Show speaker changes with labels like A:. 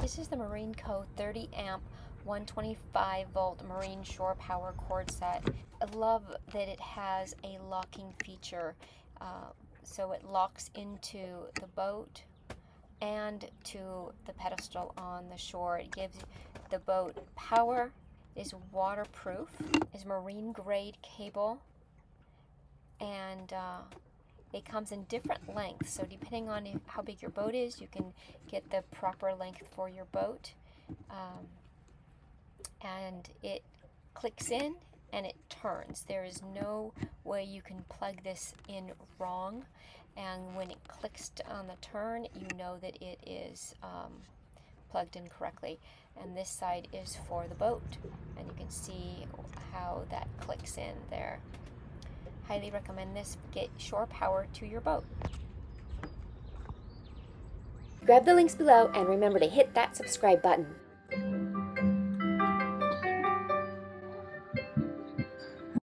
A: This is the Marinco 30 amp 125 volt marine shore power cord set. I love that it has a locking feature, so it locks into the boat and to the pedestal on the shore. It gives the boat power, is waterproof, is marine grade cable, and it comes in different lengths, so depending on how big your boat is, you can get the proper length for your boat. And it clicks in and it turns. There is no way you can plug this in wrong, and when it clicks on the turn, you know that it is plugged in correctly. And this side is for the boat, and you can see how that clicks in there. Highly recommend this. Get shore power to your boat.
B: Grab the links below and remember to hit that subscribe button.